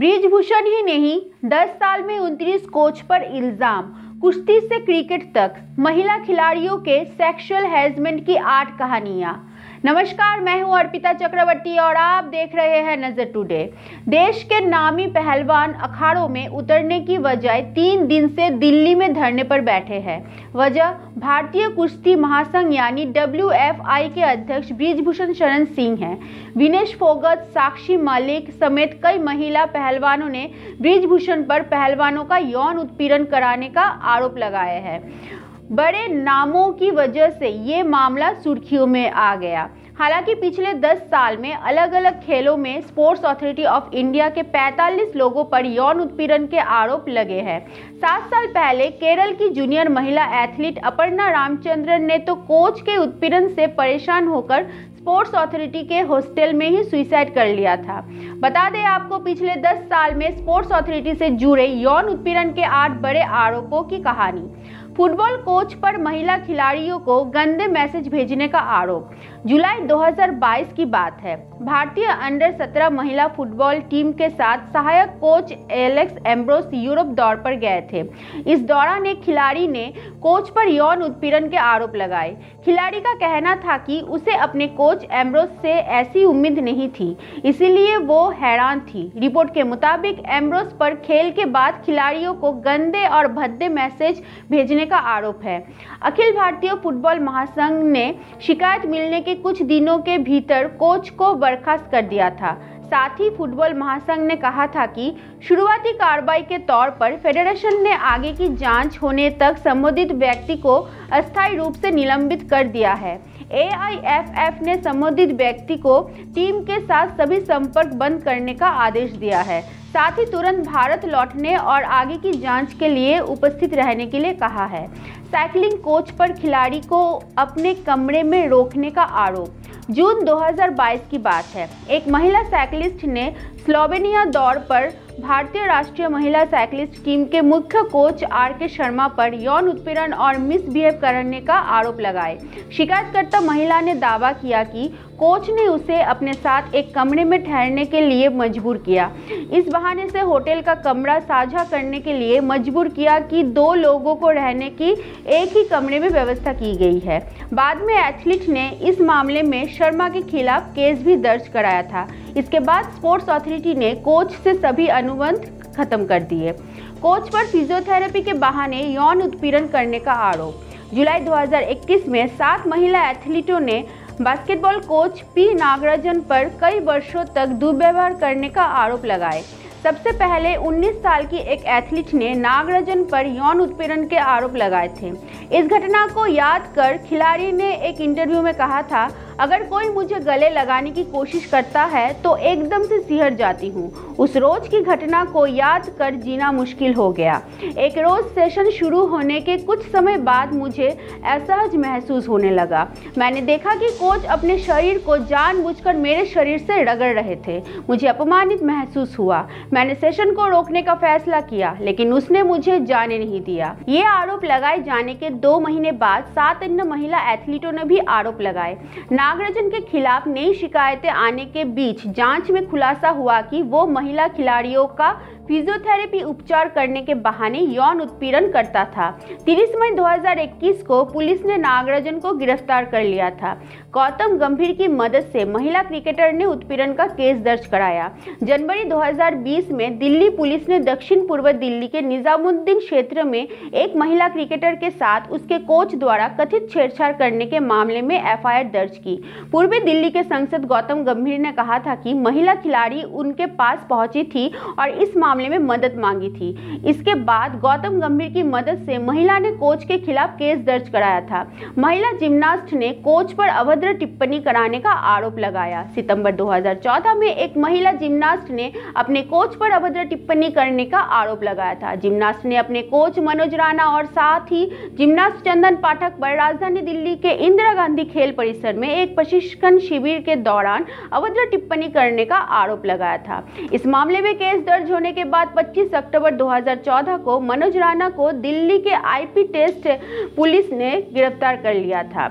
बृजभूषण ही नहीं, 10 साल में 29 कोच पर इल्जाम। कुश्ती से क्रिकेट तक महिला खिलाड़ियों के सेक्सुअल हैरेसमेंट की 8 कहानियां। नमस्कार, मैं हूं अर्पिता चक्रवर्ती और आप देख रहे हैं नजर टुडे। देश के नामी पहलवान अखाड़ों में उतरने की बजाय 3 दिन से दिल्ली में धरने पर बैठे हैं। वजह भारतीय कुश्ती महासंघ यानी WFI के अध्यक्ष बृजभूषण शरण सिंह हैं। विनेश फोगत, साक्षी मलिक समेत कई महिला पहलवानों ने बृजभूषण पर पहलवानों का यौन उत्पीड़न कराने का आरोप लगाया है। बड़े नामों की वजह से ये मामला सुर्खियों में आ गया। हालांकि पिछले 10 साल में अलग अलग खेलों में स्पोर्ट्स अथॉरिटी ऑफ इंडिया के 45 लोगों पर यौन उत्पीड़न के आरोप लगे हैं। 7 साल पहले केरल की जूनियर महिला एथलीट अपर्णा रामचंद्रन ने तो कोच के उत्पीड़न से परेशान होकर स्पोर्ट्स अथॉरिटी के हॉस्टल में ही सुसाइड कर लिया था। बता दें आपको, पिछले 10 साल में स्पोर्ट्स अथॉरिटी से जुड़े यौन उत्पीड़न के 8 बड़े आरोपों की कहानी। फुटबॉल कोच पर महिला खिलाड़ियों को गंदे मैसेज भेजने का आरोप। जुलाई 2022 की बात है। भारतीय अंडर 17 महिला फुटबॉल टीम के साथ सहायक कोच एलेक्स एम्ब्रोस यूरोप दौरे पर गए थे। इस दौरान एक खिलाड़ी ने कोच पर यौन उत्पीड़न के आरोप लगाए। खिलाड़ी का कहना था कि उसे अपने कोच एम्ब्रोस से ऐसी उम्मीद नहीं थी, इसीलिए वो हैरान थी। रिपोर्ट के मुताबिक एम्ब्रोस पर खेल के बाद खिलाड़ियों को गंदे और भद्दे मैसेज भेजने का आरोप है। अखिल भारतीय फुटबॉल महासंघ ने शिकायत मिलने के कुछ दिनों के भीतर कोच को बर्खास्त कर दिया था। साथ ही फुटबॉल महासंघ ने कहा था कि शुरुआती कार्रवाई के तौर पर फेडरेशन ने आगे की जांच होने तक संबंधित व्यक्ति को अस्थायी रूप से निलंबित कर दिया है। AIFF ने संबंधित व्यक्ति को टीम के साथ सभी संपर्क बंद करने का आदेश दिया है। साथ ही तुरंत भारत लौटने और आगे की जांच के लिए उपस्थित रहने के लिए कहा है। साइकिलिंग कोच पर खिलाड़ी को अपने कमरे में रोकने का आरोप। जून 2022 की बात है। एक महिला साइकिलिस्ट ने स्लोवेनिया दौर पर भारतीय राष्ट्रीय महिला साइकिलिस्ट टीम के मुख्य कोच RK शर्मा पर यौन उत्पीड़न और मिसबिहेव करने का आरोप लगाए। शिकायतकर्ता महिला ने दावा किया कि कोच ने उसे अपने साथ एक कमरे में ठहरने के लिए मजबूर किया। इस बहाने से होटल का कमरा साझा करने के लिए मजबूर किया कि 2 लोगों को रहने की एक ही कमरे में व्यवस्था की गई है। बाद में एथलीट ने इस मामले में शर्मा के खिलाफ केस भी दर्ज कराया था। इसके बाद स्पोर्ट्स अथॉरिटी ने कोच से सभी अनुबंध खत्म कर दिए। कोच पर फिजियोथेरेपी के बहाने यौन उत्पीड़न करने का आरोप। जुलाई 2021 में 7 महिला एथलीटों ने बास्केटबॉल कोच P नागराजन पर कई वर्षों तक दुर्व्यवहार करने का आरोप लगाए। सबसे पहले 19 साल की एक एथलीट ने नागराजन पर यौन उत्पीड़न के आरोप लगाए थे। इस घटना को याद कर खिलाड़ी ने एक इंटरव्यू में कहा था, अगर कोई मुझे गले लगाने की कोशिश करता है तो एकदम से सिहर जाती हूँ। उस रोज की घटना को याद कर जीना मुश्किल हो गया। एक रोज सेशन शुरू होने के कुछ समय बाद मुझे असहज महसूस होने लगा। मैंने देखा कि कोच अपने शरीर को जानबूझकर मेरे शरीर से रगड़ रहे थे। मुझे अपमानित महसूस हुआ। मैंने सेशन को रोकने का फैसला किया, लेकिन उसने मुझे जाने नहीं दिया। ये आरोप लगाए जाने के 2 महीने बाद 7 अन्य महिला एथलीटों ने भी आरोप लगाए। नागराजन के खिलाफ नई शिकायतें आने के बीच जांच में खुलासा हुआ कि वो महिला खिलाड़ियों का फिजियोथेरेपी उपचार करने के बहाने यौन उत्पीड़न करता था। 30 मई 2021 को पुलिस ने नागराजन को गिरफ्तार कर लिया था। गौतम गंभीर की मदद से महिला क्रिकेटर ने उत्पीड़न का केस दर्ज कराया। जनवरी 2020 में दिल्ली पुलिस ने दक्षिण पूर्व दिल्ली के निजामुद्दीन क्षेत्र में एक महिला क्रिकेटर के साथ उसके कोच द्वारा कथित छेड़छाड़ करने के मामले में FIR दर्ज की। पूर्वी दिल्ली के सांसद गौतम गंभीर ने कहा था कि महिला खिलाड़ी उनके पास पहुंची थी और इस मामले में मदद मांगी थी। इसके बाद गौतम गंभीर की मदद से महिला ने कोच के खिलाफ केस दर्ज कराया था। महिला जिम्नास्ट ने कोच पर अभद्र टिप्पणी कराने का आरोप लगाया। सितंबर 2014 में एक महिला जिम्नास्ट ने अपने कोच पर अभद्र टिप्पणी करने का आरोप लगाया था। जिम्नास्ट ने अपने कोच मनोज राणा और साथ ही जिम्नास्ट चंदन पाठक पर राजधानी दिल्ली के इंदिरा गांधी खेल परिसर में एक प्रशिक्षण शिविर के दौरान अभद्र टिप्पणी करने का आरोप लगाया था। इस मामले में केस दर्ज होने के बाद 25 अक्टूबर 2014 को मनोज राणा को दिल्ली के IP टेस्ट पुलिस ने गिरफ्तार कर लिया था।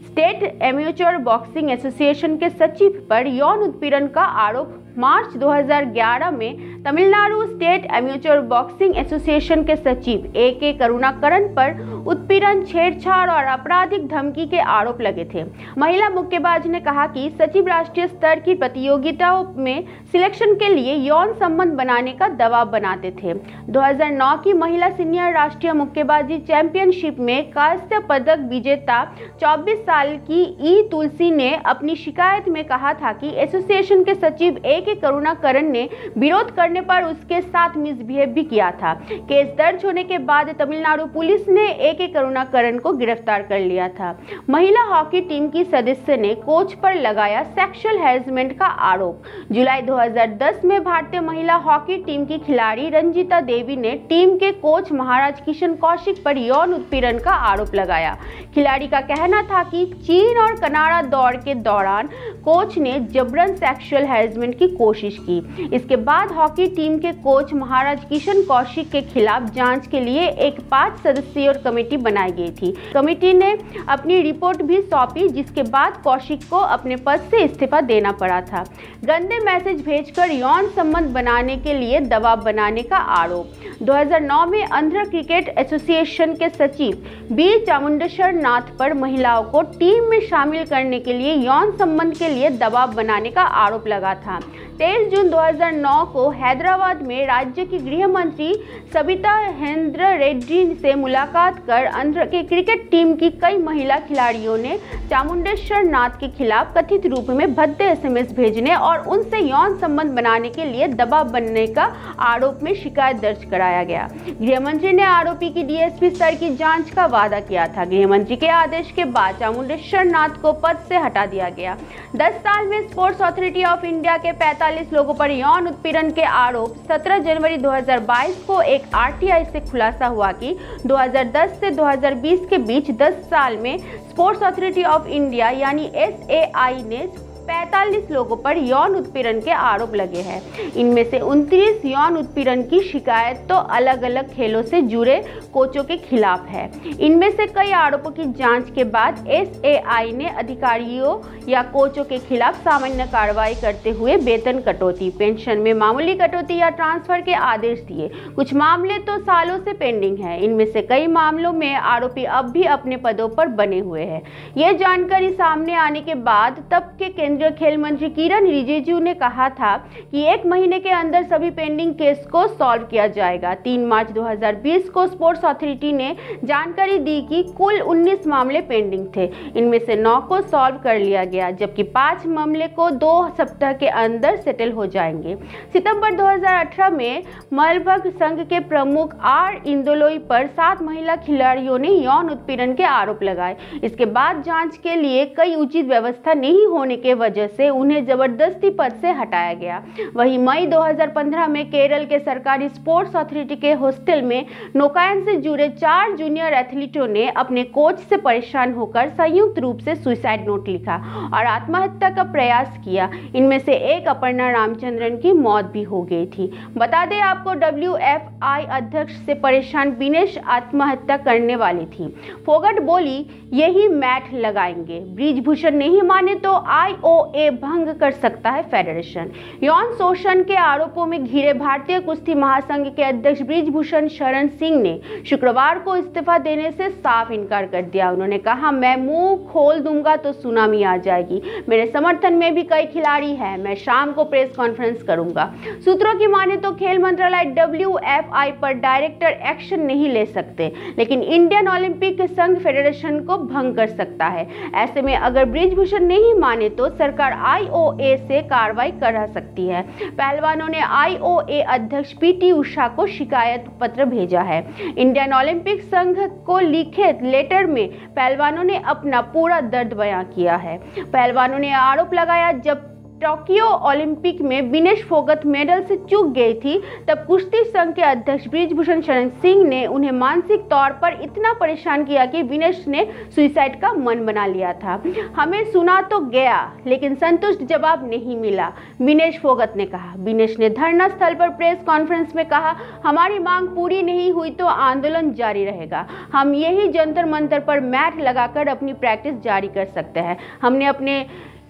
स्टेट एमेच्योर बॉक्सिंग एसोसिएशन के सचिव पर यौन उत्पीड़न का आरोप मार्च 2011 में Tamil Nadu state amateur boxing association के सचिव ए.के. करुणाकरन पर उत्पीड़न, छेड़छाड़ और आपराधिक धमकी के आरोप लगे थे। महिला मुक्केबाज ने कहा कि सचिव राष्ट्रीय स्तर की प्रतियोगिताओं में सिलेक्शन के लिए यौन संबंध बनाने का दबाव बनाते थे। 2009 की महिला सीनियर राष्ट्रीय मुक्केबाजी चैंपियनशिप में कांस्य पदक विजेता 24 साल की ई तुलसी ने अपनी शिकायत में कहा था कि एसोसिएशन के सचिव ए.के. करुणाकरन ने विरोध करने पर उसके साथ मिसबिहेव भी किया था। केस दर्ज होने के बाद तमिलनाडु पुलिस ने ए.के. करुणाकरन को गिरफ्तार कर लिया था। महिला हॉकी टीम की सदस्य ने कोच पर लगाया सेक्सुअल हैरेसमेंट का आरोप। जुलाई 2010 में भारतीय महिला हॉकी टीम की खिलाड़ी रंजीता देवी ने टीम के कोच महाराज किशन कौशिक पर यौन उत्पीड़न का आरोप लगाया। खिलाड़ी का कहना था कि चीन और कनाडा दौड़ के दौरान कोच ने जबरन सेक्सुअल हैरेसमेंट की कोशिश की। इसके बाद हॉकी टीम के कोच महाराज किशन कौशिक के खिलाफ जांच के लिए एक 5 सदस्यीय कमेटी बनाई गई थी। कमेटी ने अपनी रिपोर्ट भी सौंपी, जिसके बाद कौशिक को अपने पद से इस्तीफा देना पड़ा था। गंदे मैसेज भेजकर यौन संबंध बनाने के लिए दबाव बनाने का आरोप। 2009 में आंध्र क्रिकेट एसोसिएशन के सचिव बी चामुंडेश्वर नाथ पर महिलाओं को टीम में शामिल करने के लिए यौन संबंध के लिए दबाव बनाने का आरोप लगा था। 23 जून 2009 को हैदराबाद में राज्य की गृह मंत्री सबिता इंद्रा रेड्डी से मुलाकात कर आंध्र के क्रिकेट टीम की कई महिला खिलाड़ियों ने चामुंडेश्वर नाथ के खिलाफ कथित रूप में भद्दे एसएमएस भेजने और उनसे यौन संबंध बनाने के लिए दबाव बनने का आरोप में शिकायत दर्ज कराया गया। गृह मंत्री ने आरोपी की डीएसपी स्तर की जांच का वादा किया था। गृह मंत्री के आदेश के बाद चामुंडेश्वर नाथ को पद से हटा दिया गया। 10 साल में स्पोर्ट्स अथॉरिटी ऑफ इंडिया के 45 लोगों पर यौन उत्पीड़न के आरोप। 17 जनवरी 2022 को एक आरटीआई से खुलासा हुआ कि 2010 से 2020 के बीच 10 साल में स्पोर्ट्स अथॉरिटी ऑफ इंडिया यानी SAI ने 45 लोगों पर यौन उत्पीड़न के आरोप लगे हैं। इनमें से 29 यौन उत्पीड़न की शिकायत तो अलग अलग खेलों से जुड़े कोचों के खिलाफ है। इनमें से कई आरोपों की जांच के बाद SAI ने अधिकारियों या कोचों के खिलाफ सामान्य कार्रवाई करते हुए वेतन कटौती, पेंशन में मामूली कटौती या ट्रांसफर के आदेश दिए। कुछ मामले तो सालों से पेंडिंग है। इनमें से कई मामलों में आरोपी अब भी अपने पदों पर बने हुए हैं। यह जानकारी सामने आने के बाद तब के केंद्रीय खेल मंत्री किरण रिजिजू ने कहा था कि 1 महीने के अंदर सभी पेंडिंग केस को सॉल्व किया जाएगा। 3 मार्च 2020 को स्पोर्ट्स अथॉरिटी ने जानकारी दी कि कुल 19 मामले पेंडिंग थे। इनमें से 9 को सॉल्व कर लिया गया, जबकि 5 मामले को 2 सप्ताह के अंदर सेटल हो जाएंगे। सितंबर 2018 में मलबग संघ के प्रमुख आर इंदोलोई पर 7 महिला खिलाड़ियों ने यौन उत्पीड़न के आरोप लगाए। इसके बाद जांच के लिए कई उचित व्यवस्था नहीं होने के वजह से उन्हें जबरदस्ती पद से हटाया गया। वहीं मई 2015 में केरल के सरकारी स्पोर्ट्स अथॉरिटी के हॉस्टल में नौकायन से जुड़े 4 जूनियर एथलीटों ने अपने कोच से परेशान होकर संयुक्त रूप से सुसाइड नोट लिखा और आत्महत्या का प्रयास किया। इनमें से एक अपर्णा रामचंद्रन की मौत भी हो गई थी। बता दें आपको, WFI अध्यक्ष से परेशान विनेश आत्महत्या करने वाली थी। फोगट बोली, यही मैट लगाएंगे, ब्रिजभूषण नहीं माने तो IOA भंग कर सकता है फेडरेशन। यौन शोषण के आरोपों में घिरे भारतीय कुश्ती महासंघ के अध्यक्ष ब्रिजभूषण शरण सिंह ने शुक्रवार को इस्तीफा देने से साफ इनकार कर दिया। उन्होंने कहा, मैं मुंह खोल दूंगा तो सुनामी आ जाएगी। मेरे समर्थन में भी कई खिलाड़ी हैं। मैं शाम को प्रेस कॉन्फ्रेंस करूंगा। सूत्रों की माने तो खेल मंत्रालय WFI पर डायरेक्टर एक्शन नहीं ले सकते, लेकिन इंडियन ओलंपिक संघ फेडरेशन को भंग कर सकता है। ऐसे में अगर ब्रिजभूषण नहीं माने तो सरकार IOA से कार्रवाई करा सकती है। पहलवानों ने IOA अध्यक्ष PT उषा को शिकायत पत्र भेजा है। इंडियन ओलंपिक संघ को लिखे लेटर में पहलवानों ने अपना पूरा दर्द बयां किया है। पहलवानों ने आरोप लगाया, जब टोक्यो ओलंपिक में विनेश फोगट मेडल से चूक गई थी, तब कुश्ती संघ के अध्यक्ष ब्रिजभूषण शरण सिंह ने उन्हें मानसिक तौर पर इतना परेशान किया कि विनेश ने सुसाइड का मन बना लिया था। हमें सुना तो गया, लेकिन संतुष्ट जवाब नहीं मिला, विनेश फोगट ने कहा। विनेश ने धरना स्थल पर प्रेस कॉन्फ्रेंस में कहा, हमारी मांग पूरी नहीं हुई तो आंदोलन जारी रहेगा। हम यही जंतर मंतर पर मैट लगाकर अपनी प्रैक्टिस जारी कर सकते हैं। हमने अपने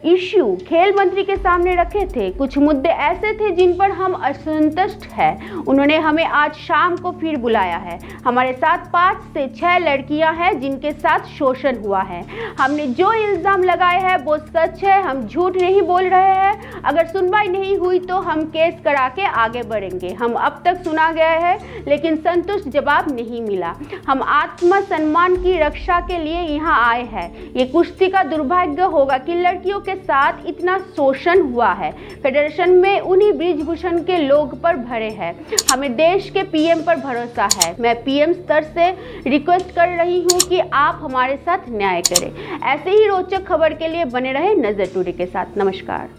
इश्यू खेल मंत्री के सामने रखे थे। कुछ मुद्दे ऐसे थे जिन पर हम असंतुष्ट हैं। उन्होंने हमें आज शाम को फिर बुलाया है। हमारे साथ 5 से 6 लड़कियां हैं जिनके साथ शोषण हुआ है। हमने जो इल्जाम लगाए हैं वो सच है, हम झूठ नहीं बोल रहे हैं। अगर सुनवाई नहीं हुई तो हम केस करा के आगे बढ़ेंगे। हम अब तक सुना गया है लेकिन संतुष्ट जवाब नहीं मिला। हम आत्मसम्मान की रक्षा के लिए यहाँ आए हैं। ये कुश्ती का दुर्भाग्य होगा कि लड़कियों के साथ इतना शोषण हुआ है। फेडरेशन में उन्हीं ब्रिजभूषण के लोग पर भरे हैं। हमें देश के पीएम पर भरोसा है। मैं पीएम स्तर से रिक्वेस्ट कर रही हूँ कि आप हमारे साथ न्याय करें। ऐसे ही रोचक खबर के लिए बने रहे नजर टुडे के साथ। नमस्कार।